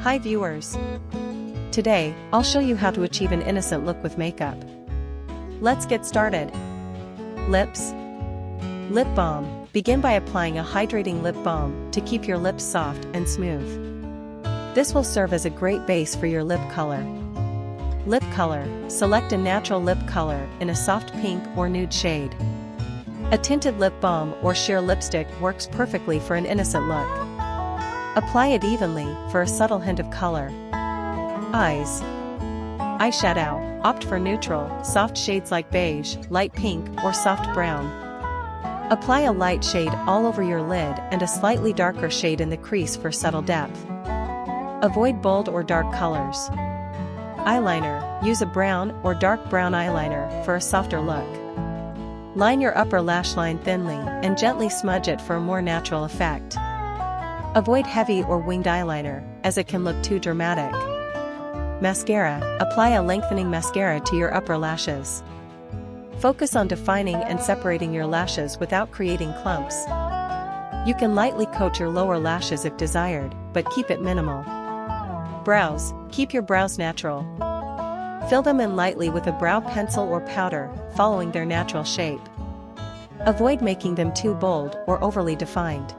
Hi viewers! Today, I'll show you how to achieve an innocent look with makeup. Let's get started. Lips. Lip balm. Begin by applying a hydrating lip balm to keep your lips soft and smooth. This will serve as a great base for your lip color. Lip color. Select a natural lip color in a soft pink or nude shade. A tinted lip balm or sheer lipstick works perfectly for an innocent look. Apply it evenly for a subtle hint of color. Eyes. Eyeshadow. Opt for neutral, soft shades like beige, light pink, or soft brown. Apply a light shade all over your lid and a slightly darker shade in the crease for subtle depth. Avoid bold or dark colors. Eyeliner. Use a brown or dark brown eyeliner for a softer look. Line your upper lash line thinly and gently smudge it for a more natural effect. Avoid heavy or winged eyeliner, as it can look too dramatic. Mascara. Apply a lengthening mascara to your upper lashes. Focus on defining and separating your lashes without creating clumps. You can lightly coat your lower lashes if desired, but keep it minimal. Brows. Keep your brows natural. Fill them in lightly with a brow pencil or powder, following their natural shape. Avoid making them too bold or overly defined.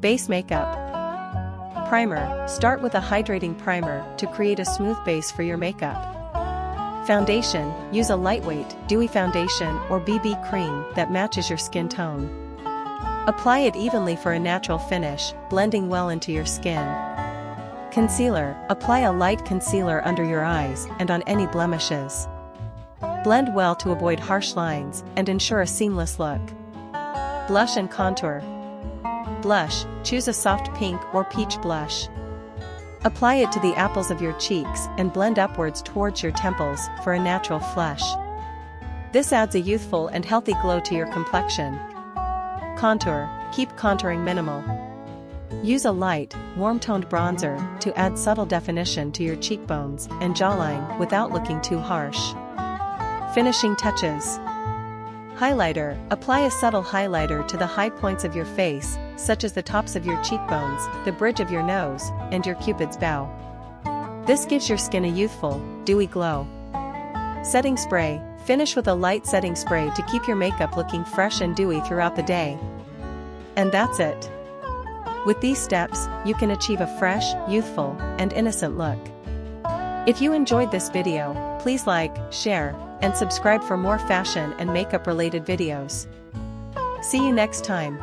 Base makeup. Primer. Start with a hydrating primer to create a smooth base for your makeup. Foundation. Use a lightweight, dewy foundation or BB cream that matches your skin tone. Apply it evenly for a natural finish, blending well into your skin. Concealer. Apply a light concealer under your eyes and on any blemishes. Blend well to avoid harsh lines and ensure a seamless look. Blush and contour. Blush. Choose a soft pink or peach blush. Apply it to the apples of your cheeks and blend upwards towards your temples for a natural flush. This adds a youthful and healthy glow to your complexion. Contour. Keep contouring minimal. Use a light, warm-toned bronzer to add subtle definition to your cheekbones and jawline without looking too harsh. Finishing touches. Highlighter. Apply a subtle highlighter to the high points of your face, such as the tops of your cheekbones, the bridge of your nose, and your cupid's bow. This gives your skin a youthful, dewy glow. Setting spray. Finish with a light setting spray to keep your makeup looking fresh and dewy throughout the day. And that's it. With these steps, you can achieve a fresh, youthful, and innocent look. If you enjoyed this video, please like, share, and subscribe for more fashion and makeup related videos. See you next time.